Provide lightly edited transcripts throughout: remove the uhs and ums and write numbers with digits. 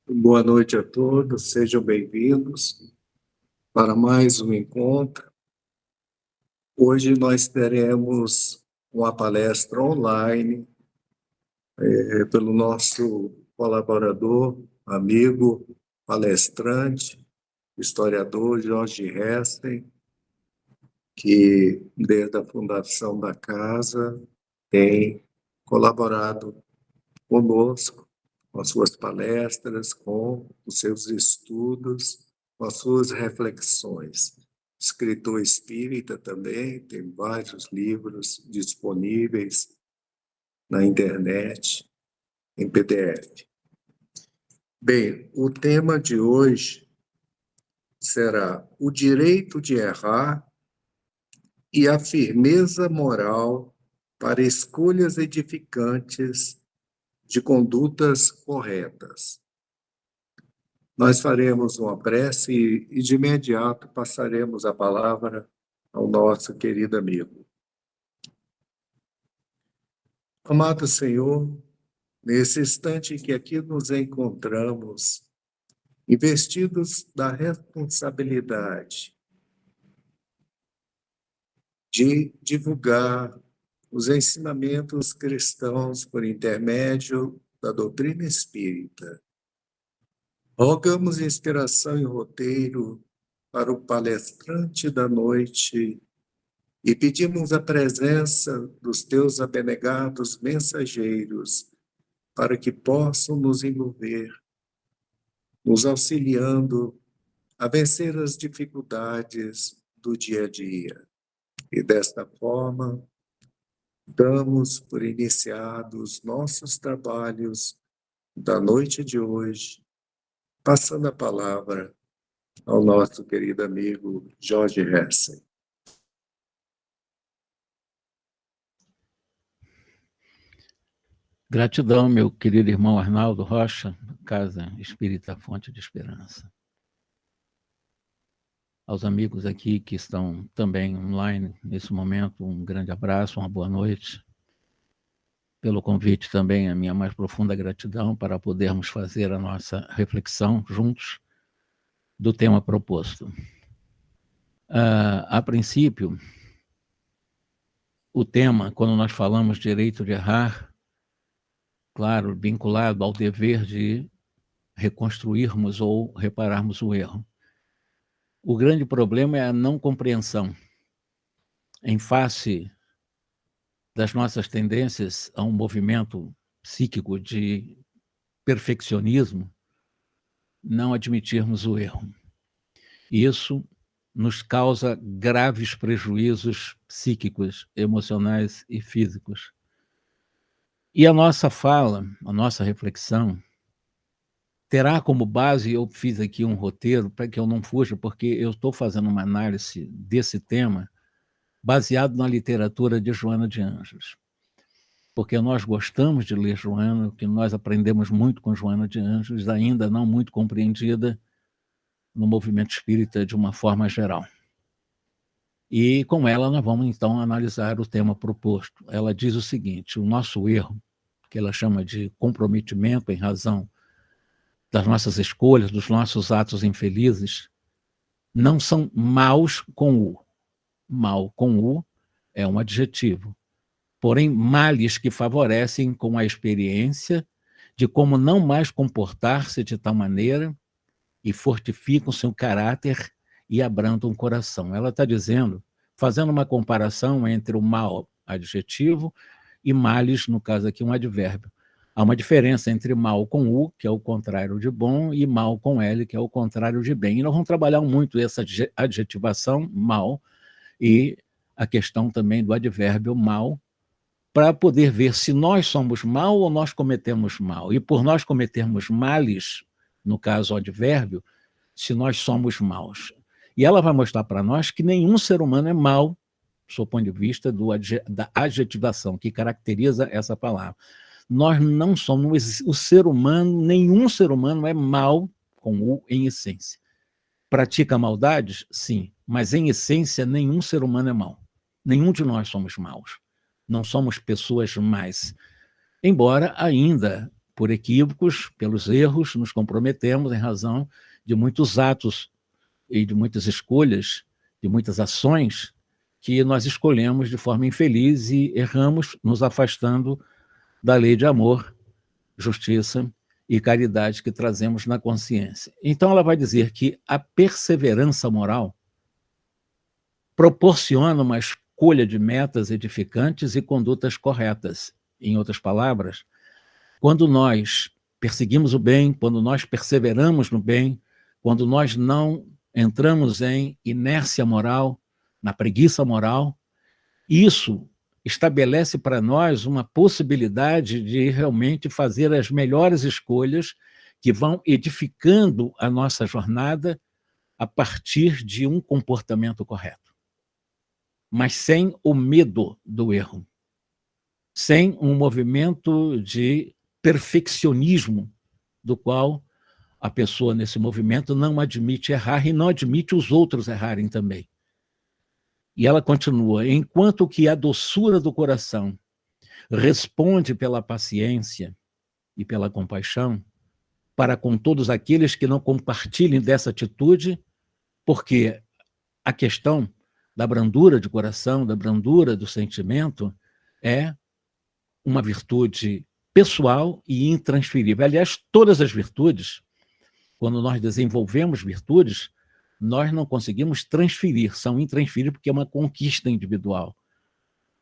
Boa noite a todos, sejam bem-vindos para mais um encontro. Hoje nós teremos uma palestra online pelo nosso colaborador, amigo, palestrante, historiador Jorge Hessen, que desde a fundação da casa tem colaborado conosco, com as suas palestras, com os seus estudos, com as suas reflexões. Escritor espírita também, tem vários livros disponíveis na internet, em PDF. Bem, o tema de hoje será o direito de errar e a firmeza moral para escolhas edificantes de condutas corretas. Nós faremos uma prece e de imediato passaremos a palavra ao nosso querido amigo. Amado Senhor, nesse instante em que aqui nos encontramos, investidos da responsabilidade de divulgar os ensinamentos cristãos por intermédio da doutrina espírita, rogamos inspiração e roteiro para o palestrante da noite e pedimos a presença dos teus abnegados mensageiros para que possam nos envolver, nos auxiliando a vencer as dificuldades do dia a dia. E desta forma, damos por iniciados nossos trabalhos da noite de hoje, passando a palavra ao nosso querido amigo Jorge Hessen. Gratidão, meu querido irmão Arnaldo Rocha, Casa Espírita Fonte de Esperança. Aos amigos aqui que estão também online nesse momento, um grande abraço, uma boa noite. Pelo convite também, a minha mais profunda gratidão para podermos fazer a nossa reflexão juntos do tema proposto. A princípio, o tema, quando nós falamos direito de errar, claro, vinculado ao dever de reconstruirmos ou repararmos o erro. O grande problema é a não compreensão. Em face das nossas tendências a um movimento psíquico de perfeccionismo, não admitirmos o erro. Isso nos causa graves prejuízos psíquicos, emocionais e físicos. E a nossa fala, a nossa reflexão, terá como base, eu fiz aqui um roteiro para que eu não fuja, porque eu estou fazendo uma análise desse tema baseado na literatura de Joana de Ângeles. Porque nós gostamos de ler Joana, que nós aprendemos muito com Joana de Ângeles, ainda não muito compreendida no movimento espírita de uma forma geral. E com ela nós vamos então analisar o tema proposto. Ela diz o seguinte: o nosso erro, que ela chama de comprometimento em razão das nossas escolhas, dos nossos atos infelizes, não são maus com U. Mal com U é um adjetivo. Porém, males que favorecem com a experiência de como não mais comportar-se de tal maneira e fortificam seu caráter e abrandam o coração. Ela está dizendo, fazendo uma comparação entre o mal, adjetivo, e males, no caso aqui, um advérbio. Há uma diferença entre mal com U, que é o contrário de bom, e mal com L, que é o contrário de bem. E nós vamos trabalhar muito essa adjetivação, mal, e a questão também do advérbio mal, para poder ver se nós somos mal ou nós cometemos mal. E por nós cometermos males, no caso o advérbio, se nós somos maus. E ela vai mostrar para nós que nenhum ser humano é mau, do ponto de vista da adjetivação, que caracteriza essa palavra. Nós não somos, o ser humano, nenhum ser humano é mau, com U, em essência. Pratica maldades? Sim, mas em essência nenhum ser humano é mau. Nenhum de nós somos maus. Não somos pessoas más. Embora ainda por equívocos, pelos erros, nos comprometemos em razão de muitos atos e de muitas escolhas, de muitas ações que nós escolhemos de forma infeliz e erramos, nos afastando da lei de amor, justiça e caridade que trazemos na consciência. Então ela vai dizer que a perseverança moral proporciona uma escolha de metas edificantes e condutas corretas. Em outras palavras, quando nós perseguimos o bem, quando nós perseveramos no bem, quando nós não entramos em inércia moral, na preguiça moral, isso estabelece para nós uma possibilidade de realmente fazer as melhores escolhas que vão edificando a nossa jornada a partir de um comportamento correto, mas sem o medo do erro, sem um movimento de perfeccionismo, do qual a pessoa nesse movimento não admite errar e não admite os outros errarem também. E ela continua, enquanto que a doçura do coração responde pela paciência e pela compaixão para com todos aqueles que não compartilhem dessa atitude, porque a questão da brandura de coração, da brandura do sentimento, é uma virtude pessoal e intransferível. Aliás, todas as virtudes, quando nós desenvolvemos virtudes, nós não conseguimos transferir, são intransferíveis porque é uma conquista individual.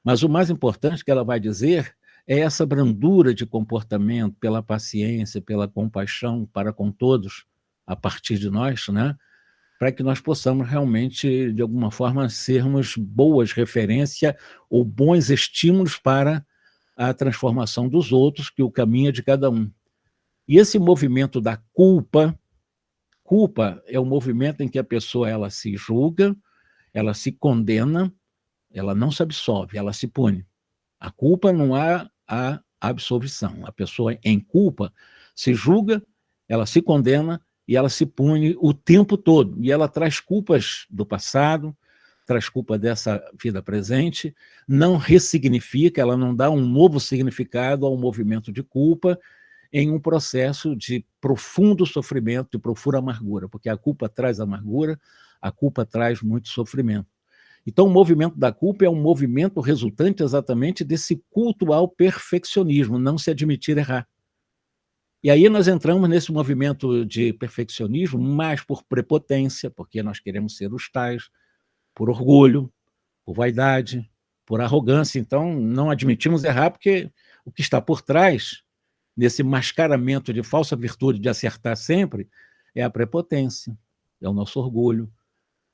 Mas o mais importante que ela vai dizer é essa brandura de comportamento pela paciência, pela compaixão para com todos, a partir de nós, né? Para que nós possamos realmente, de alguma forma, sermos boas referências ou bons estímulos para a transformação dos outros, que o caminho é de cada um. E esse movimento da culpa é um movimento em que a pessoa ela se julga, ela se condena, ela não se absolve, ela se pune. A culpa não há a absolvição. A pessoa em culpa se julga, ela se condena e ela se pune o tempo todo. E ela traz culpas do passado, traz culpa dessa vida presente, não ressignifica, ela não dá um novo significado ao movimento de culpa em um processo de profundo sofrimento, de profunda amargura, porque a culpa traz amargura, a culpa traz muito sofrimento. Então, o movimento da culpa é um movimento resultante exatamente desse culto ao perfeccionismo, não se admitir errar. E aí nós entramos nesse movimento de perfeccionismo, mais por prepotência, porque nós queremos ser os tais, por orgulho, por vaidade, por arrogância. Então, não admitimos errar, porque o que está por trás, nesse mascaramento de falsa virtude de acertar sempre, é a prepotência, é o nosso orgulho,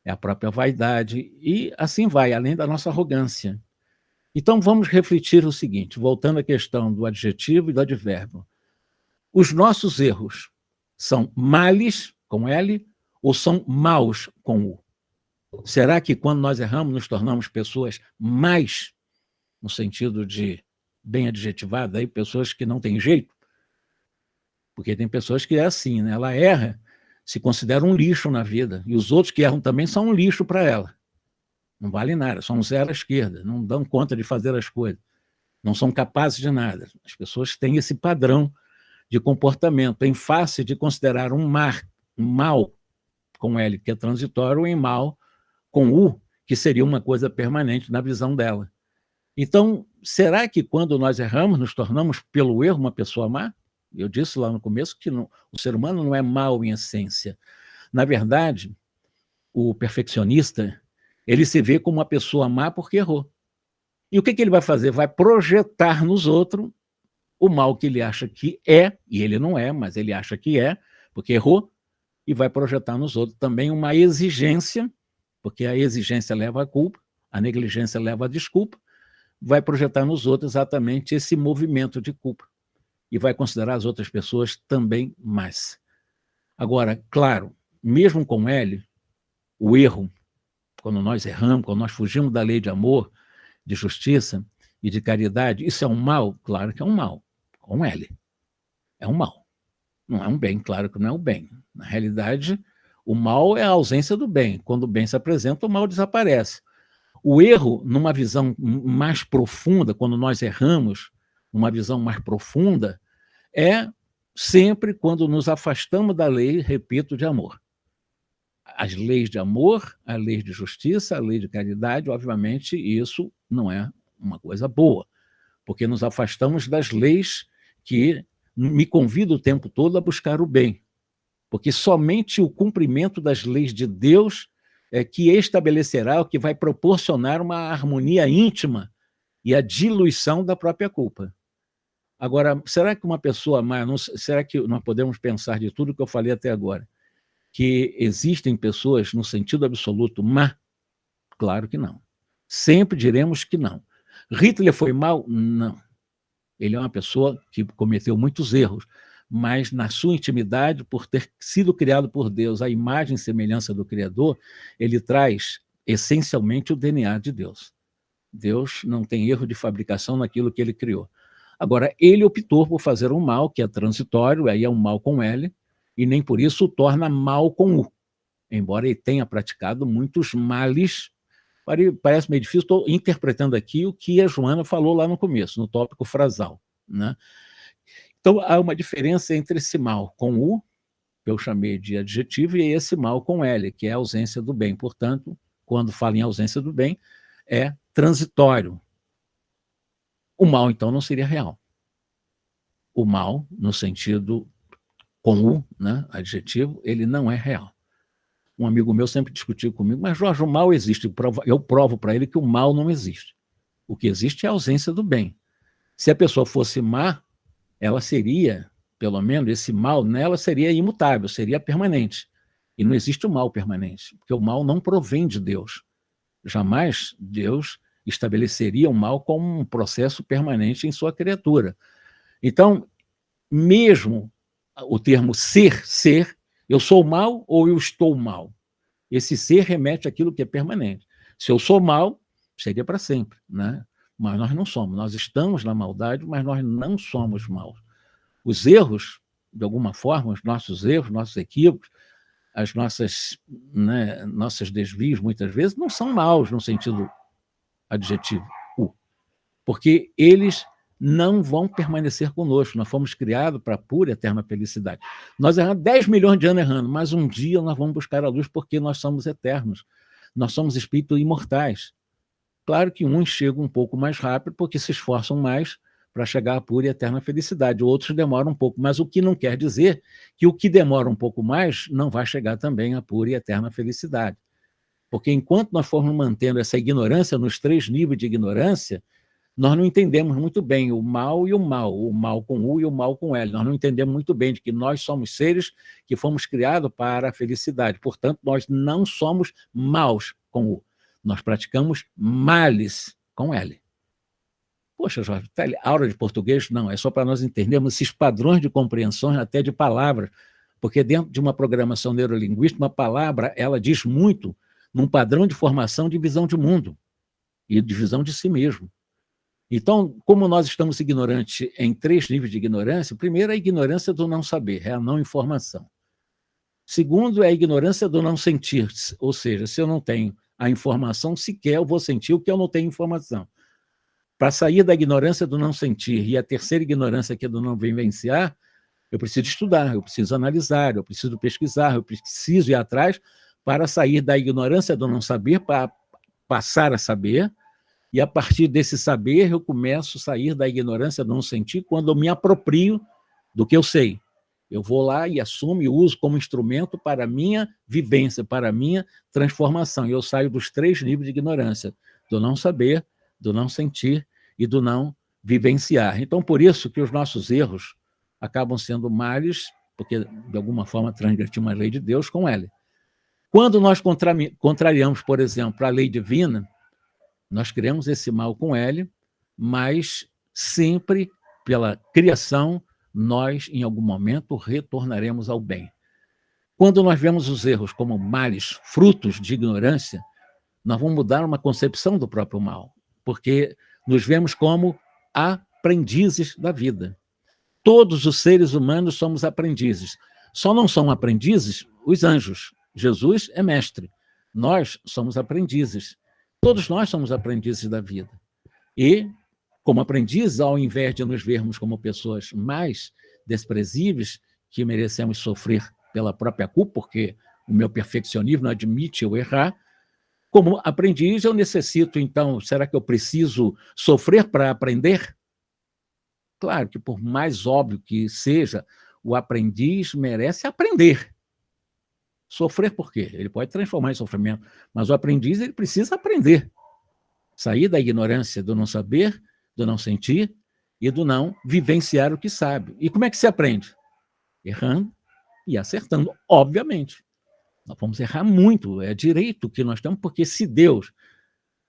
é a própria vaidade, e assim vai, além da nossa arrogância. Então, vamos refletir o seguinte, voltando à questão do adjetivo e do advérbio. Os nossos erros são males, com L, ou são maus, com U? Será que quando nós erramos, nos tornamos pessoas mais, no sentido de bem adjetivado, aí, pessoas que não têm jeito? Porque tem pessoas que é assim, né? Ela erra, se considera um lixo na vida, e os outros que erram também são um lixo para ela. Não vale nada, são zero à esquerda, não dão conta de fazer as coisas, não são capazes de nada. As pessoas têm esse padrão de comportamento, em face de considerar um mal, com L, que é transitório, ou em mal, com U, que seria uma coisa permanente na visão dela. Então, será que quando nós erramos, nos tornamos, pelo erro, uma pessoa má? Eu disse lá no começo que o ser humano não é mau em essência. Na verdade, o perfeccionista, ele se vê como uma pessoa má porque errou. E o que ele vai fazer? Vai projetar nos outros o mal que ele acha que é, e ele não é, mas ele acha que é, porque errou, e vai projetar nos outros também uma exigência, porque a exigência leva à culpa, a negligência leva à desculpa, vai projetar nos outros exatamente esse movimento de culpa, e vai considerar as outras pessoas também más. Agora, claro, mesmo com L, o erro, quando nós erramos, quando nós fugimos da lei de amor, de justiça e de caridade, isso é um mal? Claro que é um mal, com L. É um mal. Não é um bem, claro que não é um bem. Na realidade, o mal é a ausência do bem. Quando o bem se apresenta, o mal desaparece. O erro, numa visão mais profunda, quando nós erramos, numa visão mais profunda, é sempre quando nos afastamos da lei, repito, de amor. As leis de amor, a lei de justiça, a lei de caridade, obviamente, isso não é uma coisa boa, porque nos afastamos das leis que me convidam o tempo todo a buscar o bem, porque somente o cumprimento das leis de Deus é que estabelecerá, o que vai proporcionar uma harmonia íntima e a diluição da própria culpa. Agora, será que uma pessoa má, será que nós podemos pensar de tudo que eu falei até agora, que existem pessoas no sentido absoluto má? Claro que não. Sempre diremos que não. Hitler foi mau? Não. Ele é uma pessoa que cometeu muitos erros, mas na sua intimidade, por ter sido criado por Deus, à imagem e semelhança do Criador, ele traz essencialmente o DNA de Deus. Deus não tem erro de fabricação naquilo que ele criou. Agora, ele optou por fazer um mal que é transitório, aí é um mal com L, e nem por isso o torna mal com U, embora ele tenha praticado muitos males. Parece meio difícil, estou interpretando aqui o que a Joana falou lá no começo, no tópico frasal, né? Então, há uma diferença entre esse mal com U, que eu chamei de adjetivo, e esse mal com L, que é a ausência do bem. Portanto, quando fala em ausência do bem, é transitório. O mal, então, não seria real. O mal, no sentido com U, né, adjetivo, ele não é real. Um amigo meu sempre discutiu comigo, mas Jorge, o mal existe. Eu provo para ele que o mal não existe. O que existe é a ausência do bem. Se a pessoa fosse má, ela seria, pelo menos esse mal nela seria imutável, seria permanente. E não existe o mal permanente, porque o mal não provém de Deus. Jamais Deus estabeleceria o mal como um processo permanente em sua criatura. Então, mesmo o termo ser, eu sou mal ou eu estou mal? Esse ser remete àquilo que é permanente. Se eu sou mal, seria para sempre, né? Mas nós não somos. Nós estamos na maldade, mas nós não somos maus. Os erros, de alguma forma, os nossos erros, nossos equívocos, as nossas, né, nossos desvios, muitas vezes, não são maus no sentido adjetivo, porque eles não vão permanecer conosco. Nós fomos criados para a pura e eterna felicidade. Nós erramos 10 milhões de anos errando, mas um dia nós vamos buscar a luz porque nós somos eternos. Nós somos espíritos imortais. Claro que uns chegam um pouco mais rápido porque se esforçam mais para chegar à pura e eterna felicidade. Outros demoram um pouco, mas o que não quer dizer que o que demora um pouco mais não vai chegar também à pura e eterna felicidade. Porque enquanto nós formos mantendo essa ignorância nos 3 níveis de ignorância, nós não entendemos muito bem o mal com U e o mal com L. Nós não entendemos muito bem de que nós somos seres que fomos criados para a felicidade. Portanto, nós não somos maus com U. Nós praticamos males com L. Poxa, Jorge, tá aula de português? Não, é só para nós entendermos esses padrões de compreensão até de palavras, porque dentro de uma programação neurolinguística, uma palavra, ela diz muito num padrão de formação de visão de mundo e de visão de si mesmo. Então, como nós estamos ignorantes em 3 níveis de ignorância, primeiro é a ignorância do não saber, é a não informação. Segundo é a ignorância do não sentir, ou seja, se eu não tenho a informação, sequer eu vou sentir o que eu não tenho informação. Para sair da ignorância do não sentir e a terceira ignorância, que é do não vivenciar, eu preciso estudar, eu preciso analisar, eu preciso pesquisar, eu preciso ir atrás para sair da ignorância do não saber para passar a saber. E a partir desse saber, eu começo a sair da ignorância do não sentir quando eu me aproprio do que eu sei. Eu vou lá e assumo e uso como instrumento para a minha vivência, para a minha transformação. E eu saio dos 3 níveis de ignorância, do não saber, do não sentir e do não vivenciar. Então, por isso que os nossos erros acabam sendo males, porque, de alguma forma, transgredimos a lei de Deus com L. Quando nós contrariamos, por exemplo, a lei divina, nós criamos esse mal com L, mas sempre pela criação, nós, em algum momento, retornaremos ao bem. Quando nós vemos os erros como males, frutos de ignorância, nós vamos mudar uma concepção do próprio mal, porque nos vemos como aprendizes da vida. Todos os seres humanos somos aprendizes. Só não são aprendizes os anjos. Jesus é mestre. Nós somos aprendizes. Todos nós somos aprendizes da vida. E, como aprendizes, ao invés de nos vermos como pessoas mais, desprezíveis, que merecemos sofrer pela própria culpa, porque o meu perfeccionismo não admite eu errar. Como aprendiz, eu necessito, então, será que eu preciso sofrer para aprender? Claro que, por mais óbvio que seja, o aprendiz merece aprender. Sofrer por quê? Ele pode transformar em sofrimento, mas o aprendiz ele precisa aprender. Sair da ignorância, do não saber, do não sentir e do não vivenciar o que sabe. E como é que se aprende? Errando e acertando, obviamente. Nós vamos errar muito, é direito que nós temos, porque se Deus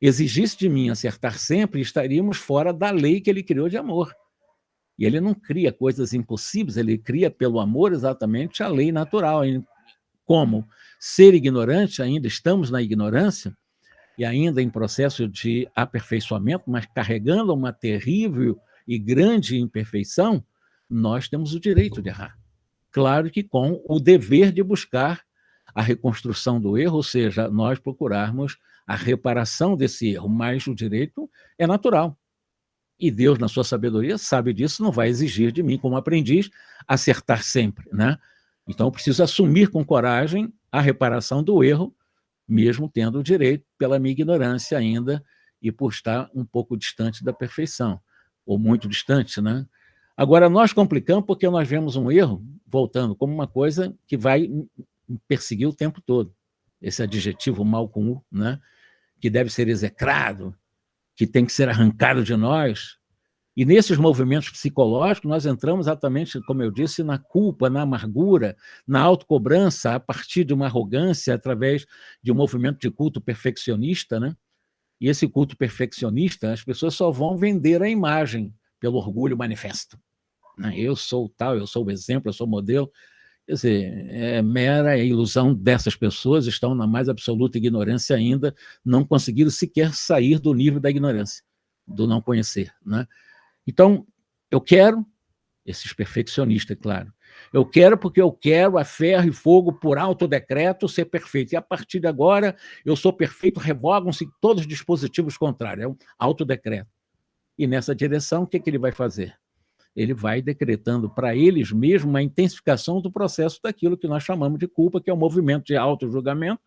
exigisse de mim acertar sempre, estaríamos fora da lei que ele criou de amor. E ele não cria coisas impossíveis, ele cria pelo amor exatamente a lei natural. Como ser ignorante, ainda estamos na ignorância, e ainda em processo de aperfeiçoamento, mas carregando uma terrível e grande imperfeição, nós temos o direito de errar. Claro que com o dever de buscar a reconstrução do erro, ou seja, nós procurarmos a reparação desse erro, mas o direito é natural. E Deus, na sua sabedoria, sabe disso, não vai exigir de mim, como aprendiz, acertar sempre, né? Então, eu preciso assumir com coragem a reparação do erro, mesmo tendo o direito, pela minha ignorância ainda, e por estar um pouco distante da perfeição, ou muito distante, né? Agora, nós complicamos porque nós vemos um erro, voltando, como uma coisa que vai perseguir o tempo todo. Esse adjetivo mal com U, né? Que deve ser execrado, que tem que ser arrancado de nós. E nesses movimentos psicológicos, nós entramos exatamente, como eu disse, na culpa, na amargura, na autocobrança, a partir de uma arrogância, através de um movimento de culto perfeccionista, né? E esse culto perfeccionista, as pessoas só vão vender a imagem pelo orgulho manifesto, né? Eu sou tal, eu sou o exemplo, eu sou o modelo. Quer dizer, é mera ilusão dessas pessoas, estão na mais absoluta ignorância ainda, não conseguiram sequer sair do nível da ignorância, do não conhecer, né? Então, eu quero, esses perfeccionistas, claro, eu quero porque eu quero a ferro e fogo por autodecreto ser perfeito, e a partir de agora eu sou perfeito, revogam-se todos os dispositivos contrários, é um autodecreto. E nessa direção, o que ele vai fazer? Ele vai decretando para eles mesmos uma intensificação do processo daquilo que nós chamamos de culpa, que é o movimento de auto-julgamento,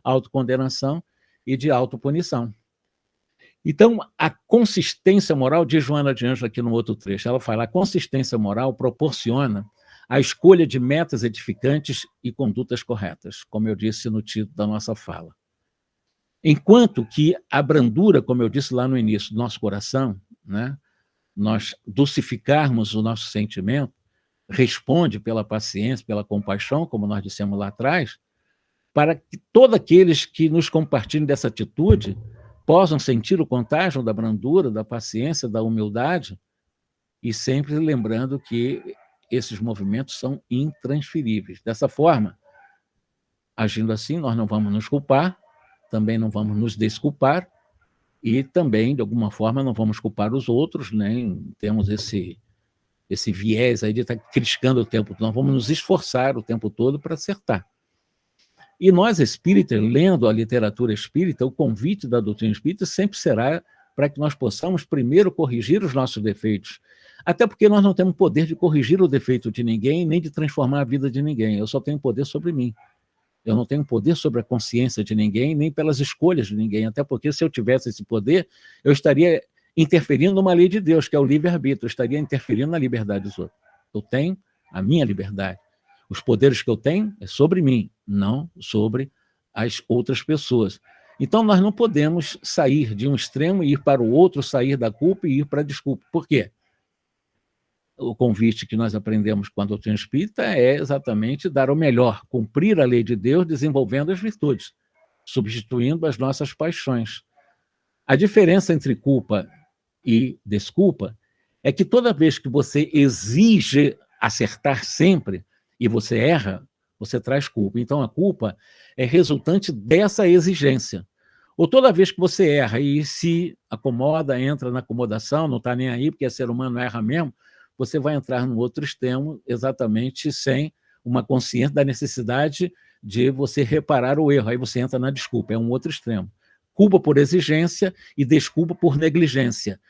autocondenação e de autopunição. Então, a consistência moral, diz Joana de Ângelo aqui no outro trecho, ela fala, a consistência moral proporciona a escolha de metas edificantes e condutas corretas, como eu disse no título da nossa fala. Enquanto que a brandura, como eu disse lá no início, do nosso coração, né, nós dulcificarmos o nosso sentimento, responde pela paciência, pela compaixão, como nós dissemos lá atrás, para que todos aqueles que nos compartilhem dessa atitude possam sentir o contágio da brandura, da paciência, da humildade, e sempre lembrando que esses movimentos são intransferíveis. Dessa forma, agindo assim, nós não vamos nos culpar, também não vamos nos desculpar, e também, de alguma forma, não vamos culpar os outros, nem temos esse viés aí de estar criticando o tempo todo, nós vamos nos esforçar o tempo todo para acertar. E nós, espíritas, lendo a literatura espírita, o convite da doutrina espírita sempre será para que nós possamos primeiro corrigir os nossos defeitos, até porque nós não temos poder de corrigir o defeito de ninguém, nem de transformar a vida de ninguém, eu só tenho poder sobre mim. Eu não tenho poder sobre a consciência de ninguém, nem pelas escolhas de ninguém, até porque se eu tivesse esse poder, eu estaria interferindo numa lei de Deus, que é o livre-arbítrio, eu estaria interferindo na liberdade dos outros. Eu tenho a minha liberdade. Os poderes que eu tenho é sobre mim, não sobre as outras pessoas. Então, nós não podemos sair de um extremo e ir para o outro, sair da culpa e ir para a desculpa. Por quê? O convite que nós aprendemos com a doutrina espírita é exatamente dar o melhor, cumprir a lei de Deus, desenvolvendo as virtudes, substituindo as nossas paixões. A diferença entre culpa e desculpa é que toda vez que você exige acertar sempre e você erra, você traz culpa. Então, a culpa é resultante dessa exigência. Ou toda vez que você erra e se acomoda, entra na acomodação, não está nem aí, porque ser humano erra mesmo, você vai entrar no outro extremo exatamente sem uma consciência da necessidade de você reparar o erro. Aí você entra na desculpa, é um outro extremo. Culpa por exigência e desculpa por negligência.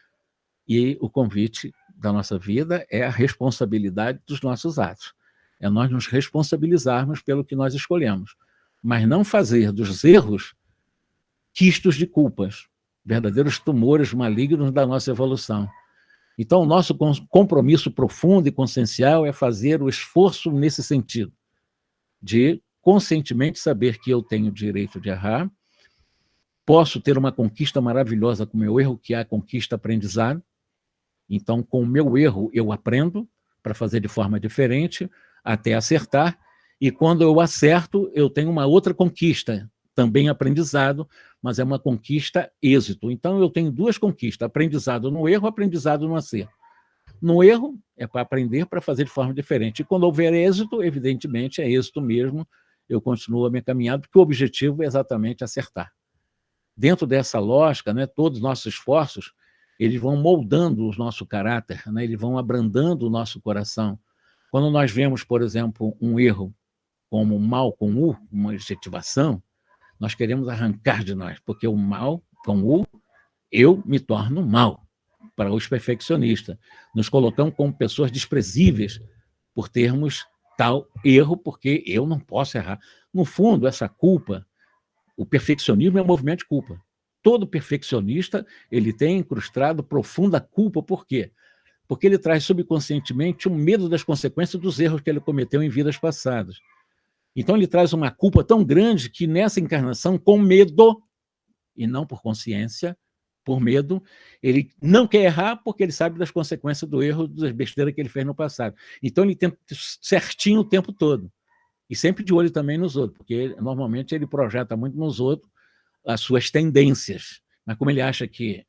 E o convite da nossa vida é a responsabilidade dos nossos atos. É nós nos responsabilizarmos pelo que nós escolhemos, mas não fazer dos erros quistos de culpas, verdadeiros tumores malignos da nossa evolução. Então, o nosso compromisso profundo e consciencial é fazer o esforço nesse sentido, de conscientemente saber que eu tenho o direito de errar, posso ter uma conquista maravilhosa com o meu erro, que é a conquista aprendizado. Então, com o meu erro, eu aprendo para fazer de forma diferente, até acertar, e quando eu acerto, eu tenho uma outra conquista, também aprendizado, mas é uma conquista êxito. Então, eu tenho duas conquistas, aprendizado no erro, aprendizado no acerto. No erro, é para aprender, para fazer de forma diferente. E quando houver êxito, evidentemente, é êxito mesmo, eu continuo a minha caminhada, porque o objetivo é exatamente acertar. Dentro dessa lógica, né, todos os nossos esforços, eles vão moldando o nosso caráter, né, eles vão abrandando o nosso coração. Quando nós vemos, por exemplo, um erro como mal com U, uma adjetivação, nós queremos arrancar de nós, porque o mal com U, eu me torno mal, para os perfeccionistas. Nos colocamos como pessoas desprezíveis por termos tal erro, porque eu não posso errar. No fundo, essa culpa, o perfeccionismo é um movimento de culpa. Todo perfeccionista ele tem incrustado profunda culpa. Por quê? Porque ele traz subconscientemente um medo das consequências dos erros que ele cometeu em vidas passadas. Então ele traz uma culpa tão grande que nessa encarnação, com medo, e não por consciência, por medo, ele não quer errar porque ele sabe das consequências do erro, das besteiras que ele fez no passado. Então ele tenta certinho o tempo todo. E sempre de olho também nos outros, porque normalmente ele projeta muito nos outros as suas tendências. Mas como ele acha que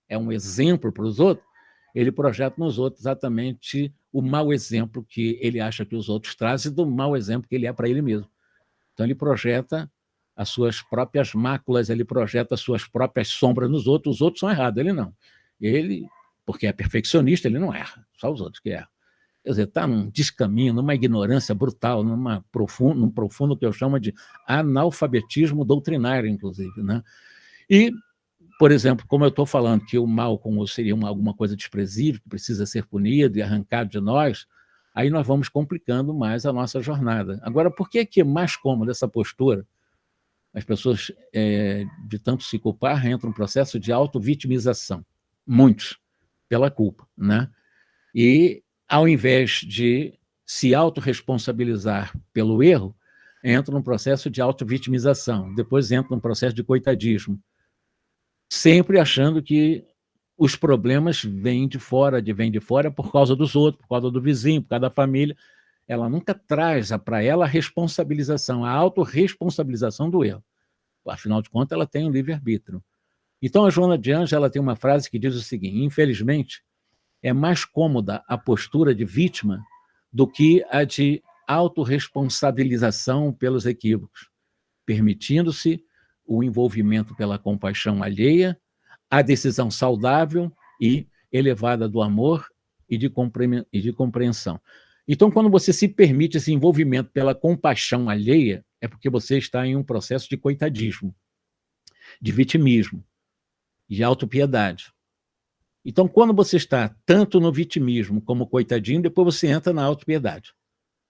é um exemplo para os outros, ele projeta nos outros exatamente o mau exemplo que ele acha que os outros trazem do mau exemplo que ele é para ele mesmo. Então ele projeta as suas próprias máculas, ele projeta as suas próprias sombras nos outros. Os outros são errados, ele não. Ele, porque é perfeccionista, ele não erra, só os outros que erram. Quer dizer, está num descaminho, numa ignorância brutal, num profundo que eu chamo de analfabetismo doutrinário, inclusive, né? E, por exemplo, como eu estou falando que o mal como seria alguma coisa desprezível, que precisa ser punido e arrancado de nós, aí nós vamos complicando mais a nossa jornada. Agora, por que é mais cômodo essa postura? As pessoas, de tanto se culpar, entram num processo de auto-vitimização. Muitos, pela culpa, né? E, ao invés de se autorresponsabilizar pelo erro, entra num processo de auto-vitimização, depois entra num processo de coitadismo, sempre achando que os problemas vêm de fora por causa dos outros, por causa do vizinho, por causa da família. Ela nunca traz para ela a responsabilização, a autorresponsabilização do erro. Afinal de contas, ela tem um livre-arbítrio. Então, a Joana de Ângeles ela tem uma frase que diz o seguinte: infelizmente, é mais cômoda a postura de vítima do que a de autorresponsabilização pelos equívocos, permitindo-se o envolvimento pela compaixão alheia, a decisão saudável e elevada do amor e de compreensão. Então, quando você se permite esse envolvimento pela compaixão alheia, é porque você está em um processo de coitadismo, de vitimismo, de autopiedade. Então, quando você está tanto no vitimismo como coitadinho, depois você entra na autopiedade.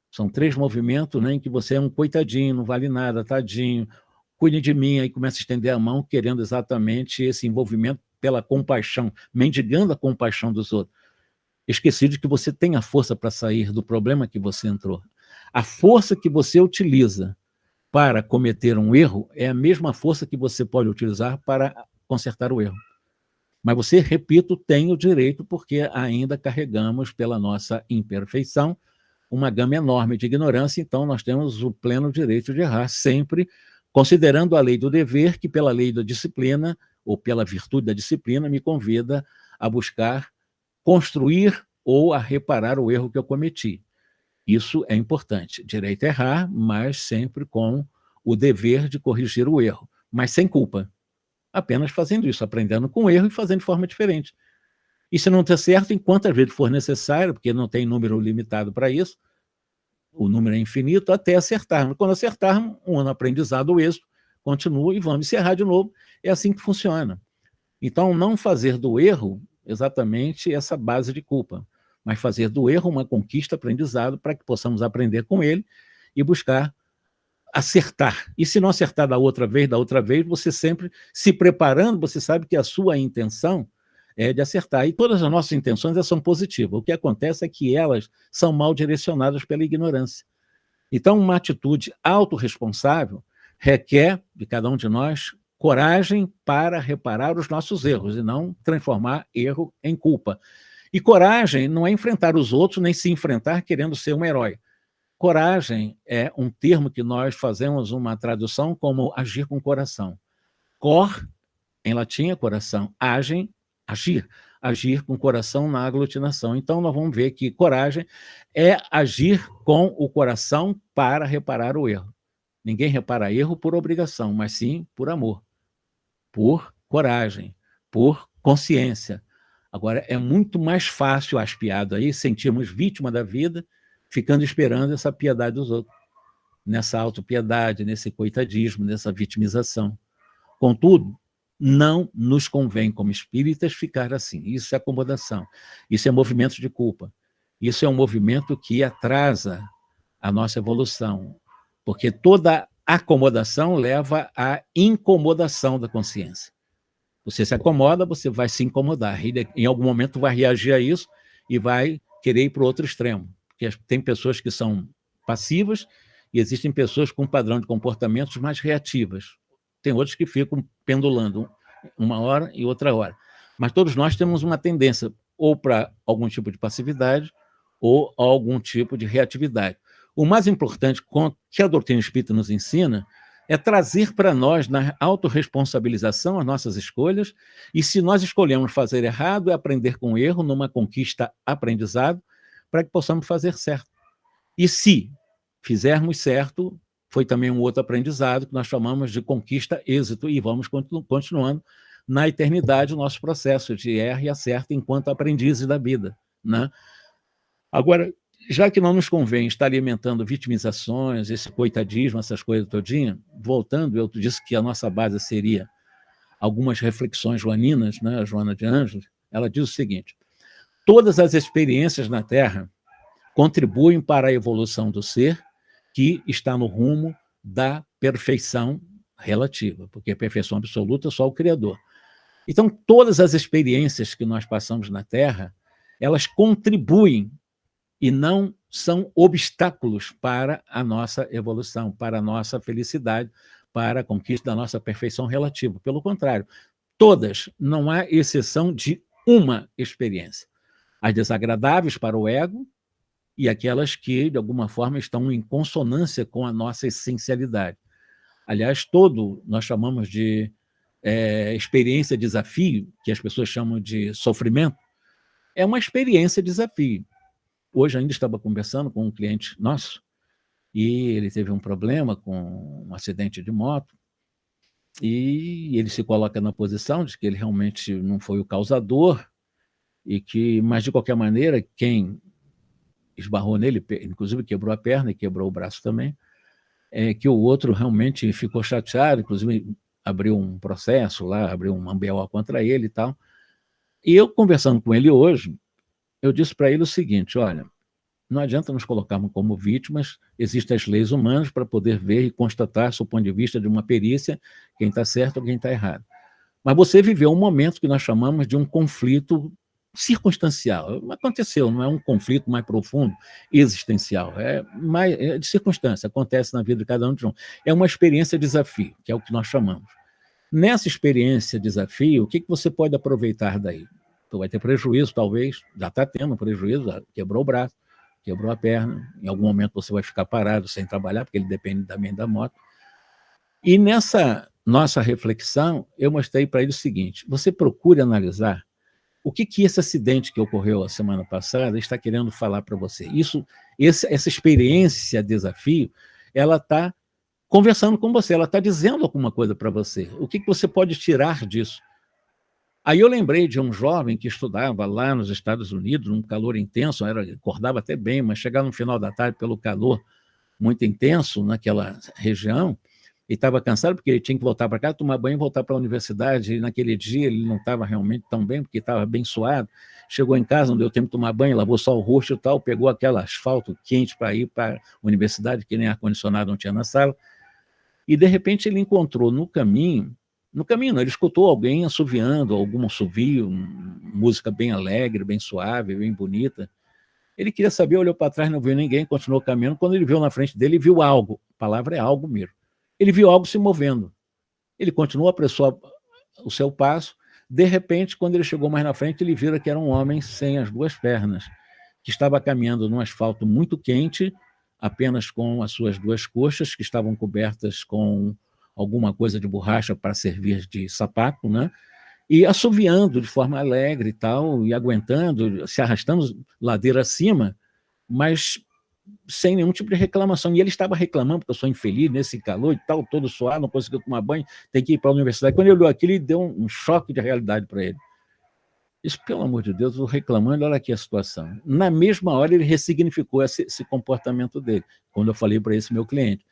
São 3 movimentos, né, em que você é um coitadinho, não vale nada, tadinho, cuide de mim, aí começa a estender a mão, querendo exatamente esse envolvimento pela compaixão, mendigando a compaixão dos outros. Esqueci de que você tem a força para sair do problema que você entrou. A força que você utiliza para cometer um erro é a mesma força que você pode utilizar para consertar o erro. Mas você, repito, tem o direito, porque ainda carregamos pela nossa imperfeição uma gama enorme de ignorância, então nós temos o pleno direito de errar, sempre considerando a lei do dever, que pela lei da disciplina, ou pela virtude da disciplina, me convida a buscar construir ou a reparar o erro que eu cometi. Isso é importante. Direito a errar, mas sempre com o dever de corrigir o erro, mas sem culpa. Apenas fazendo isso, aprendendo com o erro e fazendo de forma diferente. E se não der certo, em quantas vezes for necessário, porque não tem número limitado para isso, o número é infinito, até acertarmos. Quando acertarmos, um ano aprendizado, o êxito continua e vamos encerrar de novo. É assim que funciona. Então, não fazer do erro exatamente essa base de culpa, mas fazer do erro uma conquista, aprendizado, para que possamos aprender com ele e buscar acertar. E se não acertar da outra vez, você sempre se preparando, você sabe que a sua intenção é de acertar. E todas as nossas intenções são positivas. O que acontece é que elas são mal direcionadas pela ignorância. Então, uma atitude autorresponsável requer de cada um de nós coragem para reparar os nossos erros e não transformar erro em culpa. E coragem não é enfrentar os outros, nem se enfrentar querendo ser um herói. Coragem é um termo que nós fazemos uma tradução como agir com o coração. Cor, em latim, é coração. Agir. Agir com o coração na aglutinação. Então, nós vamos ver que coragem é agir com o coração para reparar o erro. Ninguém repara erro por obrigação, mas sim por amor, por coragem, por consciência. Agora, é muito mais fácil, aspiado aí, sentirmos vítima da vida, ficando esperando essa piedade dos outros, nessa autopiedade, nesse coitadismo, nessa vitimização. Contudo, não nos convém, como espíritas, ficar assim. Isso é acomodação, isso é movimento de culpa, isso é um movimento que atrasa a nossa evolução, porque toda acomodação leva à incomodação da consciência. Você se acomoda, você vai se incomodar, e em algum momento vai reagir a isso e vai querer ir para o outro extremo. Porque tem pessoas que são passivas e existem pessoas com um padrão de comportamentos mais reativas. Tem outros que ficam pendulando uma hora e outra hora. Mas todos nós temos uma tendência ou para algum tipo de passividade ou algum tipo de reatividade. O mais importante que a doutrina espírita nos ensina é trazer para nós, na autorresponsabilização, as nossas escolhas, e se nós escolhemos fazer errado, é aprender com o erro, numa conquista aprendizado, para que possamos fazer certo. E se fizermos certo, foi também um outro aprendizado que nós chamamos de conquista êxito, e vamos continuando na eternidade o nosso processo de erro e acerto enquanto aprendizes da vida, né? Agora, já que não nos convém estar alimentando vitimizações, esse coitadismo, essas coisas todinhas, voltando, eu disse que a nossa base seria algumas reflexões joaninas, né? A Joana de Ângeles, ela diz o seguinte: todas as experiências na Terra contribuem para a evolução do ser que está no rumo da perfeição relativa, porque a perfeição absoluta é só o Criador. Então, todas as experiências que nós passamos na Terra, elas contribuem e não são obstáculos para a nossa evolução, para a nossa felicidade, para a conquista da nossa perfeição relativa. Pelo contrário, todas, não há exceção de uma experiência. As desagradáveis para o ego e aquelas que, de alguma forma, estão em consonância com a nossa essencialidade. Aliás, nós chamamos de experiência desafio, que as pessoas chamam de sofrimento, é uma experiência desafio. Hoje ainda estava conversando com um cliente nosso e ele teve um problema com um acidente de moto e ele se coloca na posição de que ele realmente não foi o causador mas de qualquer maneira quem esbarrou nele, inclusive quebrou a perna e quebrou o braço também, que o outro realmente ficou chateado, inclusive abriu um processo lá, abriu um BO contra ele e tal. E eu conversando com ele hoje, eu disse para ele o seguinte: olha, não adianta nos colocarmos como vítimas, existem as leis humanas para poder ver e constatar, do ponto de vista de uma perícia, quem está certo ou quem está errado. Mas você viveu um momento que nós chamamos de um conflito circunstancial. Aconteceu, não é um conflito mais profundo, existencial, é de circunstância, acontece na vida de cada um de nós. É uma experiência desafio, que é o que nós chamamos. Nessa experiência desafio, o que você pode aproveitar daí? Tu vai ter prejuízo, talvez, já está tendo prejuízo, quebrou o braço, quebrou a perna, em algum momento você vai ficar parado sem trabalhar, porque ele depende também da moto. E nessa nossa reflexão, eu mostrei para ele o seguinte: você procure analisar o que esse acidente que ocorreu a semana passada está querendo falar para você. Essa experiência desafio, ela está conversando com você, ela está dizendo alguma coisa para você. O que você pode tirar disso? Aí eu lembrei de um jovem que estudava lá nos Estados Unidos, num calor intenso, acordava até bem, mas chegava no final da tarde pelo calor muito intenso naquela região, Ele estava cansado porque ele tinha que voltar para casa, tomar banho e voltar para a universidade. E naquele dia ele não estava realmente tão bem, porque estava bem suado. Chegou em casa, não deu tempo de tomar banho, lavou só o rosto e tal, pegou aquele asfalto quente para ir para a universidade, que nem ar-condicionado não tinha na sala. E, de repente, ele encontrou no caminho não, ele escutou alguém assoviando, algum assovio, música bem alegre, bem suave, bem bonita. Ele queria saber, olhou para trás, não viu ninguém, continuou caminhando. Quando ele viu na frente dele, ele viu algo. A palavra é algo mesmo. Ele viu algo se movendo. Ele continuou, apressou o seu passo. De repente, quando ele chegou mais na frente, ele viu que era um homem sem as duas pernas, que estava caminhando num asfalto muito quente, apenas com as suas duas coxas, que estavam cobertas com alguma coisa de borracha para servir de sapato, né? E assoviando de forma alegre e tal, e aguentando, se arrastando ladeira acima, mas sem nenhum tipo de reclamação. E ele estava reclamando, porque eu sou infeliz nesse calor e tal, todo suado, não conseguiu tomar banho, tem que ir para a universidade. Quando ele olhou aquilo, ele deu um choque de realidade para ele. Isso, pelo amor de Deus, eu estou reclamando, olha aqui a situação. Na mesma hora, ele ressignificou esse comportamento dele, quando eu falei para esse meu cliente,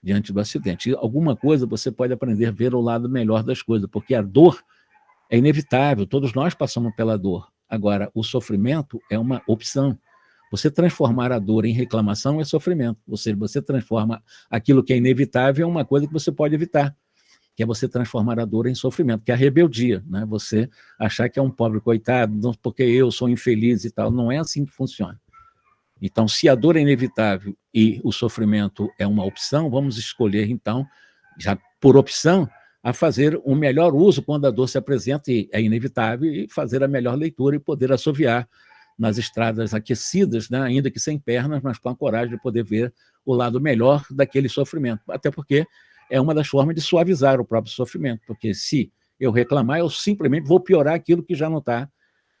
diante do acidente. E alguma coisa você pode aprender a ver o lado melhor das coisas, porque a dor é inevitável, todos nós passamos pela dor. Agora, o sofrimento é uma opção. Você transformar a dor em reclamação é sofrimento. Você transforma aquilo que é inevitável em uma coisa que você pode evitar, que é você transformar a dor em sofrimento, que é a rebeldia, né? Você achar que é um pobre coitado, porque eu sou infeliz e tal. Não é assim que funciona. Então, se a dor é inevitável e o sofrimento é uma opção, vamos escolher, então, já por opção, a fazer o melhor uso quando a dor se apresenta e é inevitável, e fazer a melhor leitura e poder assoviar nas estradas aquecidas, né, ainda que sem pernas, mas com a coragem de poder ver o lado melhor daquele sofrimento. Até porque é uma das formas de suavizar o próprio sofrimento, porque se eu reclamar, eu simplesmente vou piorar aquilo que já não está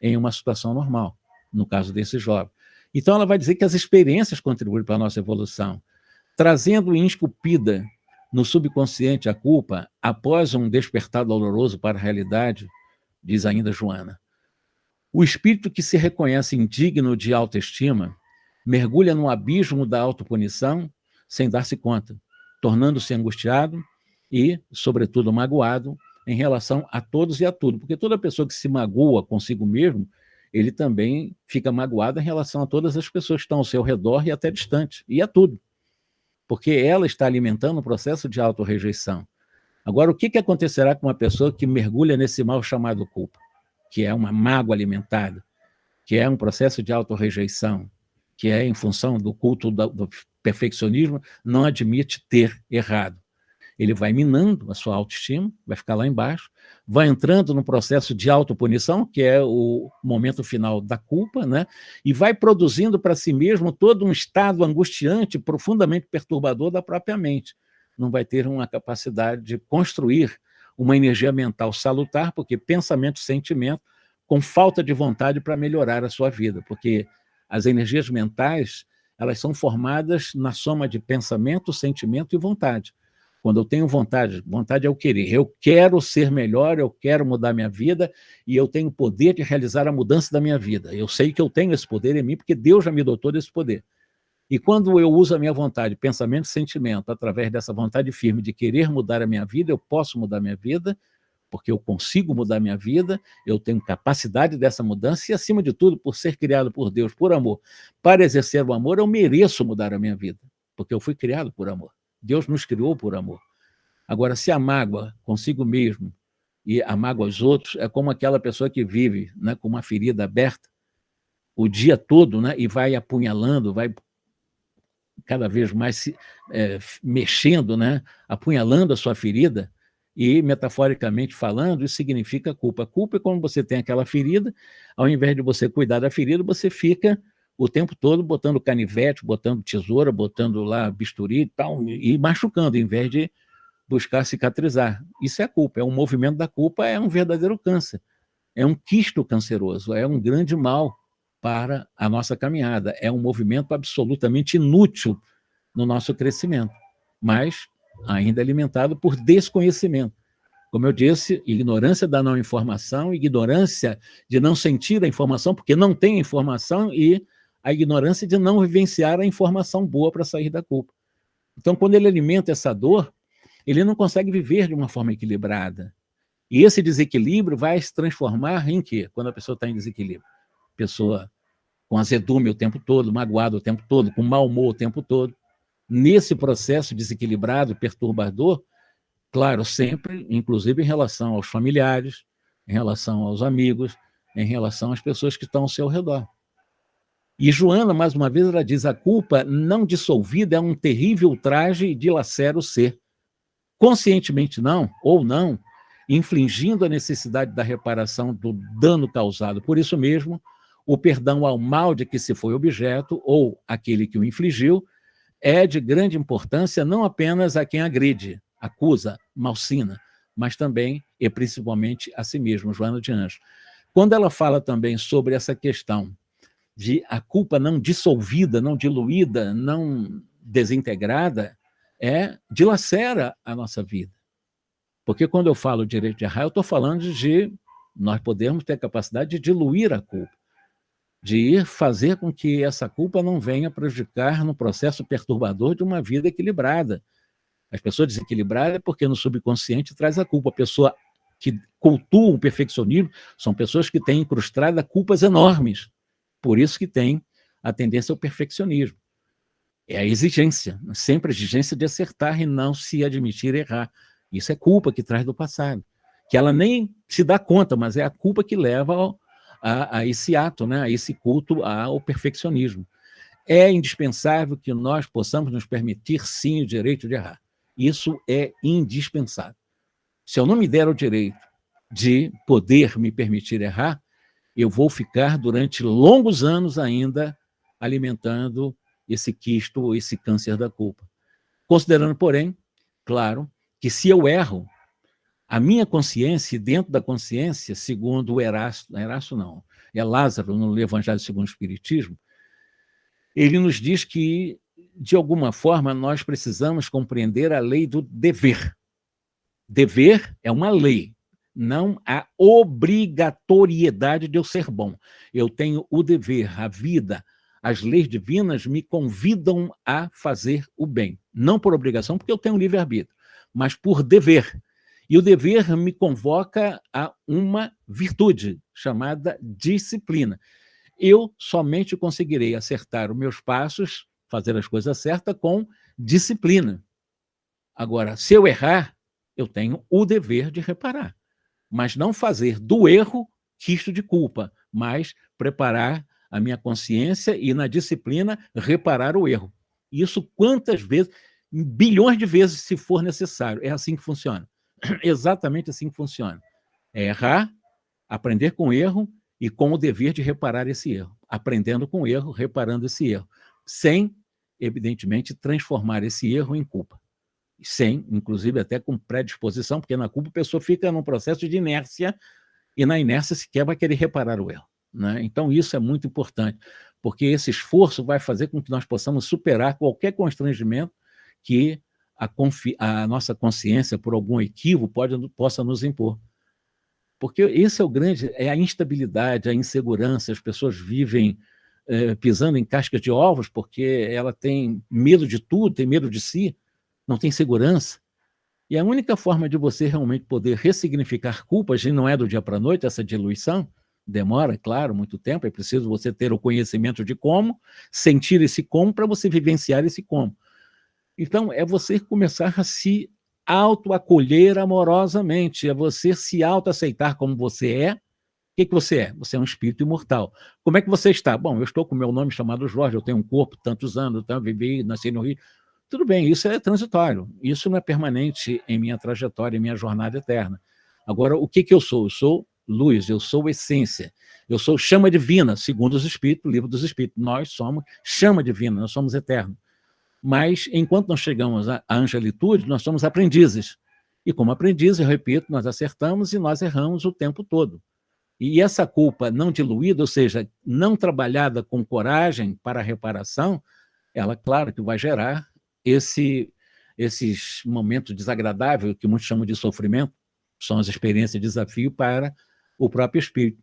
em uma situação normal, no caso desse jovem. Então, ela vai dizer que as experiências contribuem para a nossa evolução, trazendo esculpida no subconsciente a culpa, após um despertar doloroso para a realidade, diz ainda Joana. O espírito que se reconhece indigno de autoestima mergulha no abismo da autopunição sem dar-se conta, tornando-se angustiado e, sobretudo, magoado em relação a todos e a tudo. Porque toda pessoa que se magoa consigo mesmo, ele também fica magoado em relação a todas as pessoas que estão ao seu redor e até distante, e a tudo. Porque ela está alimentando o processo de autorrejeição. Agora, o que acontecerá com uma pessoa que mergulha nesse mal chamado culpa, que é uma mágoa alimentada, que é um processo de autorrejeição, que é em função do culto do perfeccionismo, não admite ter errado. Ele vai minando a sua autoestima, vai ficar lá embaixo, vai entrando no processo de autopunição, que é o momento final da culpa, né? E vai produzindo para si mesmo todo um estado angustiante, profundamente perturbador da própria mente. Não vai ter uma capacidade de construir uma energia mental salutar, porque pensamento, sentimento, com falta de vontade para melhorar a sua vida, porque as energias mentais, elas são formadas na soma de pensamento, sentimento e vontade. Quando eu tenho vontade, vontade é o querer. Eu quero ser melhor, eu quero mudar minha vida e eu tenho o poder de realizar a mudança da minha vida. Eu sei que eu tenho esse poder em mim porque Deus já me dotou desse poder. E quando eu uso a minha vontade, pensamento e sentimento, através dessa vontade firme de querer mudar a minha vida, eu posso mudar a minha vida, porque eu consigo mudar a minha vida, eu tenho capacidade dessa mudança e, acima de tudo, por ser criado por Deus, por amor, para exercer o amor, eu mereço mudar a minha vida, porque eu fui criado por amor. Deus nos criou por amor. Agora, se a mágoa consigo mesmo e a mágoa aos outros, é como aquela pessoa que vive, né, com uma ferida aberta o dia todo, né, e vai apunhalando, vai cada vez mais mexendo, né, apunhalando a sua ferida, e, metaforicamente falando, isso significa culpa. Culpa é quando você tem aquela ferida, ao invés de você cuidar da ferida, você fica o tempo todo botando canivete, botando tesoura, botando lá bisturi e tal, e machucando, em vez de buscar cicatrizar. Isso é culpa, é um movimento da culpa, é um verdadeiro câncer, é um quisto canceroso, é um grande mal para a nossa caminhada, é um movimento absolutamente inútil no nosso crescimento, mas ainda alimentado por desconhecimento. Como eu disse, ignorância da não informação, ignorância de não sentir a informação, porque não tem informação, e a ignorância de não vivenciar a informação boa para sair da culpa. Então, quando ele alimenta essa dor, ele não consegue viver de uma forma equilibrada. E esse desequilíbrio vai se transformar em quê? Quando a pessoa está em desequilíbrio. Pessoa com azedume o tempo todo, magoada o tempo todo, com mau humor o tempo todo. Nesse processo desequilibrado, perturbador, claro, sempre, inclusive em relação aos familiares, em relação aos amigos, em relação às pessoas que estão ao seu redor. E Joana, mais uma vez, ela diz: a culpa não dissolvida é um terrível ultraje e dilacera o ser. Conscientemente não, ou não, infligindo a necessidade da reparação do dano causado. Por isso mesmo, o perdão ao mal de que se foi objeto, ou aquele que o infligiu, é de grande importância não apenas a quem agride, acusa, malsina, mas também e principalmente a si mesmo, Joana de Anjos. Quando ela fala também sobre essa questão de a culpa não dissolvida, não diluída, não desintegrada, dilacera a nossa vida. Porque quando eu falo direito de errar, eu estou falando de nós podermos ter a capacidade de diluir a culpa, de ir fazer com que essa culpa não venha prejudicar no processo perturbador de uma vida equilibrada. As pessoas desequilibradas é porque no subconsciente traz a culpa. A pessoa que cultua o perfeccionismo são pessoas que têm incrustado culpas enormes. Por isso que tem a tendência ao perfeccionismo. É a exigência, sempre a exigência de acertar e não se admitir errar. Isso é culpa que traz do passado, que ela nem se dá conta, mas é a culpa que leva a esse ato, né? A esse culto ao perfeccionismo. É indispensável que nós possamos nos permitir, sim, o direito de errar. Isso é indispensável. Se eu não me der o direito de poder me permitir errar, eu vou ficar durante longos anos ainda alimentando esse quisto, esse câncer da culpa. Considerando, porém, claro, que se eu erro, a minha consciência, dentro da consciência, segundo o Erasto não, é Lázaro, no Evangelho segundo o Espiritismo, ele nos diz que, de alguma forma, nós precisamos compreender a lei do dever. Dever é uma lei, não a obrigatoriedade de eu ser bom. Eu tenho o dever, a vida, as leis divinas me convidam a fazer o bem. Não por obrigação, porque eu tenho livre-arbítrio, mas por dever. E o dever me convoca a uma virtude chamada disciplina. Eu somente conseguirei acertar os meus passos, fazer as coisas certas com disciplina. Agora, se eu errar, eu tenho o dever de reparar, mas não fazer do erro quisto de culpa, mas preparar a minha consciência e, na disciplina, reparar o erro. Isso quantas vezes, bilhões de vezes, se for necessário. É assim que funciona. Exatamente assim que funciona. É errar, aprender com o erro e com o dever de reparar esse erro. Aprendendo com o erro, reparando esse erro. Sem, evidentemente, transformar esse erro em culpa. Sem, inclusive, até com predisposição, porque na culpa a pessoa fica num processo de inércia e na inércia sequer vai querer reparar o erro, né? Então, isso é muito importante, porque esse esforço vai fazer com que nós possamos superar qualquer constrangimento que a nossa consciência, por algum equívoco, possa nos impor. Porque esse é o grande, é a instabilidade, a insegurança, as pessoas vivem pisando em cascas de ovos porque ela tem medo de tudo, tem medo de si, não tem segurança. E a única forma de você realmente poder ressignificar culpas, e não é do dia para a noite, essa diluição, demora, claro, muito tempo, é preciso você ter o conhecimento de como, sentir esse como, para você vivenciar esse como. Então, é você começar a se autoacolher amorosamente, é você se autoaceitar como você é. O que você é? Você é um espírito imortal. Como é que você está? Bom, eu estou com o meu nome chamado Jorge, eu tenho um corpo tantos anos, então, vivi, nasci no Rio. Tudo bem, isso é transitório, isso não é permanente em minha trajetória, em minha jornada eterna. Agora, o que eu sou? Eu sou luz, eu sou essência, eu sou chama divina, segundo os Espíritos, livro dos Espíritos. Nós somos chama divina, nós somos eternos. Mas, enquanto não chegamos à angelitude, nós somos aprendizes. E como aprendizes, eu repito, nós acertamos e nós erramos o tempo todo. E essa culpa não diluída, ou seja, não trabalhada com coragem para a reparação, ela, claro, que vai gerar esses momentos desagradáveis, que muitos chamam de sofrimento, são as experiências de desafio para o próprio espírito.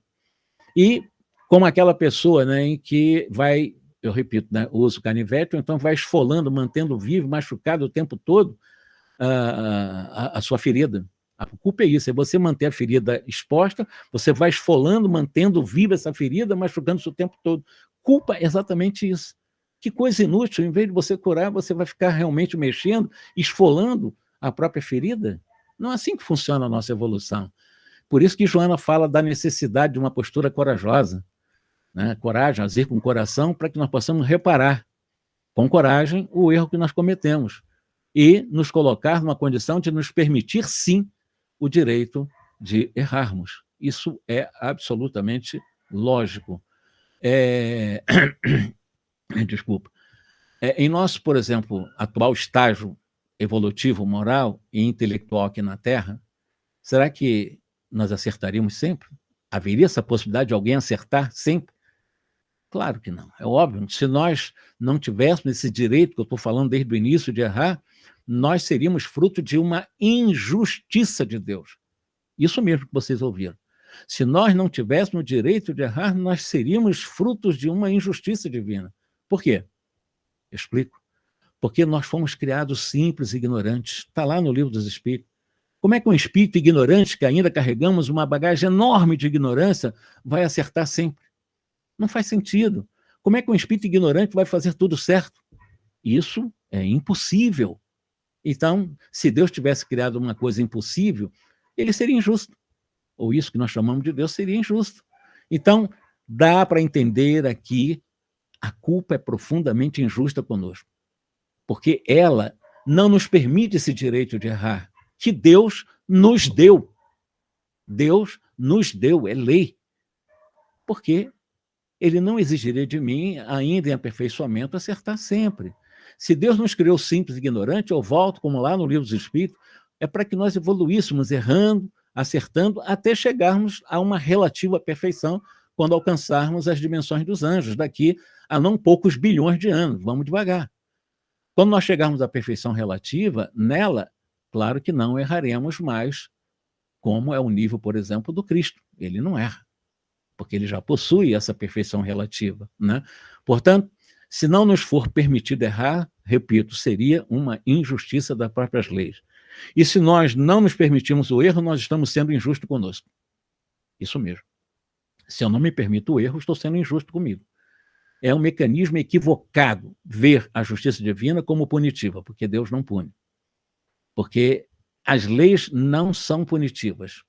E como aquela pessoa, né, em que vai, eu repito, né, usa o canivete, ou então vai esfolando, mantendo vivo, machucado o tempo todo, a sua ferida. A culpa é isso, é você manter a ferida exposta, você vai esfolando, mantendo viva essa ferida, machucando-se o tempo todo. Culpa é exatamente isso. Que coisa inútil, em vez de você curar, você vai ficar realmente mexendo, esfolando a própria ferida? Não é assim que funciona a nossa evolução. Por isso que Joana fala da necessidade de uma postura corajosa, né? Coragem, agir com o coração, para que nós possamos reparar com coragem o erro que nós cometemos e nos colocar numa condição de nos permitir, sim, o direito de errarmos. Isso é absolutamente lógico. Desculpa. Em nosso, por exemplo, atual estágio evolutivo, moral e intelectual aqui na Terra, será que nós acertaríamos sempre? Haveria essa possibilidade de alguém acertar sempre? Claro que não, é óbvio. Se nós não tivéssemos esse direito que eu estou falando desde o início de errar, nós seríamos fruto de uma injustiça de Deus. Isso mesmo que vocês ouviram. Se nós não tivéssemos o direito de errar, nós seríamos frutos de uma injustiça divina. Por quê? Eu explico. Porque nós fomos criados simples e ignorantes. Está lá no Livro dos Espíritos. Como é que um espírito ignorante, que ainda carregamos uma bagagem enorme de ignorância, vai acertar sempre? Não faz sentido. Como é que um espírito ignorante vai fazer tudo certo? Isso é impossível. Então, se Deus tivesse criado uma coisa impossível, ele seria injusto. Ou isso que nós chamamos de Deus seria injusto. Então, dá para entender aqui, a culpa é profundamente injusta conosco. Porque ela não nos permite esse direito de errar, que Deus nos deu. Deus nos deu, é lei. Porque ele não exigiria de mim, ainda em aperfeiçoamento, acertar sempre. Se Deus nos criou simples e ignorante, eu volto, como lá no Livro dos Espíritos, é para que nós evoluíssemos, errando, acertando, até chegarmos a uma relativa perfeição, quando alcançarmos as dimensões dos anjos, daqui a não poucos bilhões de anos. Vamos devagar. Quando nós chegarmos à perfeição relativa, nela, claro que não erraremos mais, como é o nível, por exemplo, do Cristo. Ele não erra, porque ele já possui essa perfeição relativa, né? Portanto, se não nos for permitido errar, repito, seria uma injustiça das próprias leis. E se nós não nos permitimos o erro, nós estamos sendo injustos conosco. Isso mesmo. Se eu não me permito o erro, estou sendo injusto comigo. É um mecanismo equivocado ver a justiça divina como punitiva, porque Deus não pune. Porque as leis não são punitivas.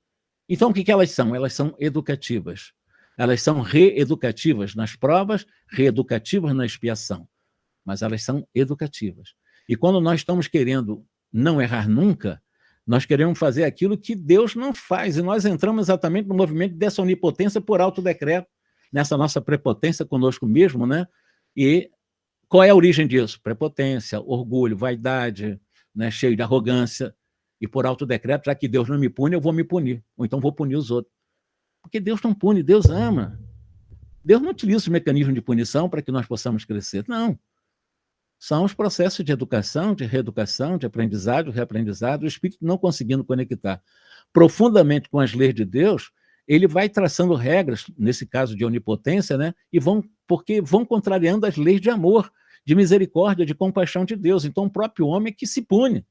Então, o que elas são? Elas são educativas. Elas são reeducativas nas provas, reeducativas na expiação. Mas elas são educativas. E quando nós estamos querendo não errar nunca, nós queremos fazer aquilo que Deus não faz. E nós entramos exatamente no movimento dessa onipotência por autodecreto, nessa nossa prepotência conosco mesmo, né? E qual é a origem disso? Prepotência, orgulho, vaidade, né? Cheio de arrogância. E por autodecreto, já que Deus não me pune, eu vou me punir. Ou então vou punir os outros. Porque Deus não pune, Deus ama. Deus não utiliza os mecanismos de punição para que nós possamos crescer. Não. São os processos de educação, de reeducação, de aprendizado, reaprendizado, o espírito não conseguindo conectar profundamente com as leis de Deus, ele vai traçando regras, nesse caso de onipotência, né? Porque vão contrariando as leis de amor, de misericórdia, de compaixão de Deus. Então, o próprio homem é que se pune.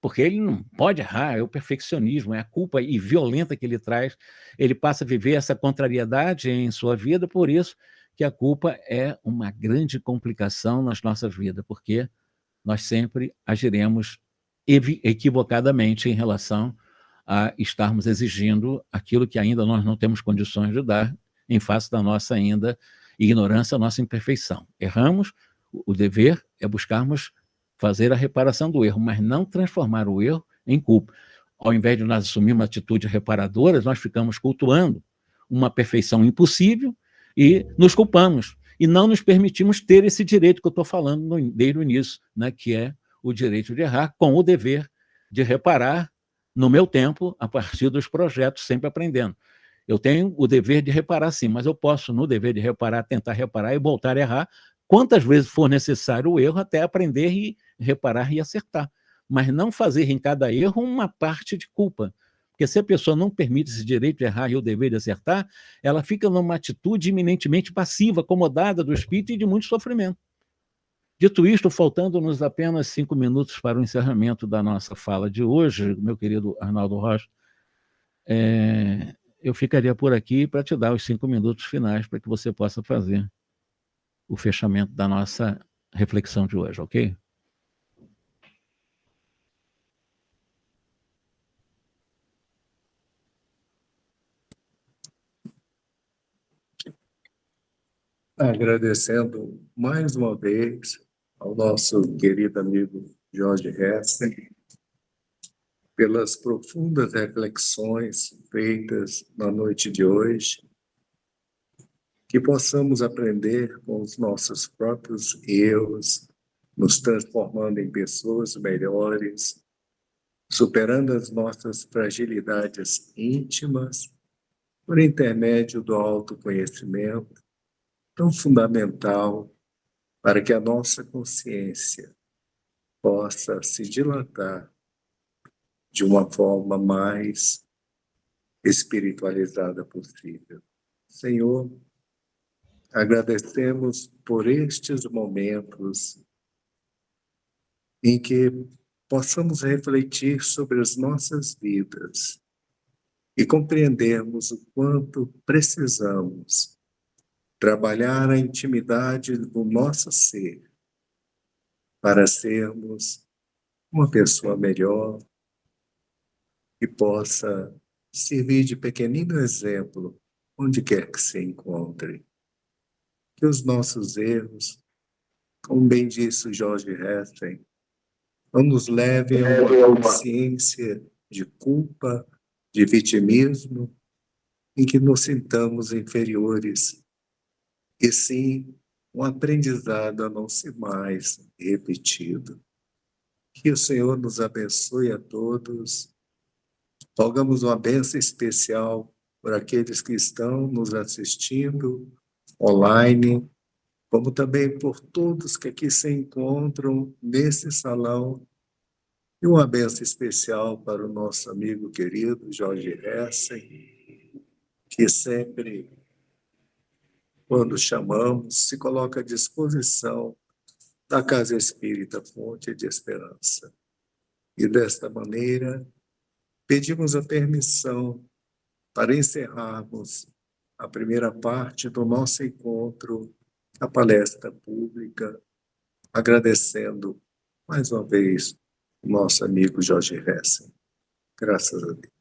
Porque ele não pode errar, é o perfeccionismo, é a culpa e violenta que ele traz. Ele passa a viver essa contrariedade em sua vida, por isso que a culpa é uma grande complicação nas nossas vidas, porque nós sempre agiremos equivocadamente em relação a estarmos exigindo aquilo que ainda nós não temos condições de dar, em face da nossa ainda ignorância, nossa imperfeição. Erramos, o dever é buscarmos fazer a reparação do erro, mas não transformar o erro em culpa. Ao invés de nós assumirmos uma atitude reparadora, nós ficamos cultuando uma perfeição impossível e nos culpamos. E não nos permitimos ter esse direito que eu estou falando desde o início, né, que é o direito de errar, com o dever de reparar no meu tempo, a partir dos projetos, sempre aprendendo. Eu tenho o dever de reparar, sim, mas eu posso, no dever de reparar, tentar reparar e voltar a errar, quantas vezes for necessário o erro, até aprender e reparar e acertar. Mas não fazer em cada erro uma parte de culpa. Porque se a pessoa não permite esse direito de errar e o dever de acertar, ela fica numa atitude eminentemente passiva, acomodada do espírito e de muito sofrimento. Dito isto, faltando-nos apenas 5 minutos para o encerramento da nossa fala de hoje, meu querido Arnaldo Rocha, eu ficaria por aqui para te dar os 5 minutos finais para que você possa fazer o fechamento da nossa reflexão de hoje, ok? Agradecendo mais uma vez ao nosso querido amigo Jorge Hessing pelas profundas reflexões feitas na noite de hoje, que possamos aprender com os nossos próprios erros, nos transformando em pessoas melhores, superando as nossas fragilidades íntimas por intermédio do autoconhecimento, tão fundamental para que a nossa consciência possa se dilatar de uma forma mais espiritualizada possível. Senhor, agradecemos por estes momentos em que possamos refletir sobre as nossas vidas e compreendermos o quanto precisamos trabalhar a intimidade do nosso ser para sermos uma pessoa melhor que possa servir de pequenino exemplo onde quer que se encontre. Que os nossos erros, como bem disse o Jorge Hessing, não nos levem a uma consciência de culpa, de vitimismo, em que nos sintamos inferiores, e sim um aprendizado a não ser mais repetido. Que o Senhor nos abençoe a todos. Rogamos uma bênção especial por aqueles que estão nos assistindo online, como também por todos que aqui se encontram nesse salão. E uma bênção especial para o nosso amigo querido Jorge Hessing, que sempre, quando chamamos, se coloca à disposição da Casa Espírita Fonte de Esperança. E desta maneira, pedimos a permissão para encerrarmos a primeira parte do nosso encontro, a palestra pública, agradecendo mais uma vez o nosso amigo Jorge Hessing. Graças a Deus.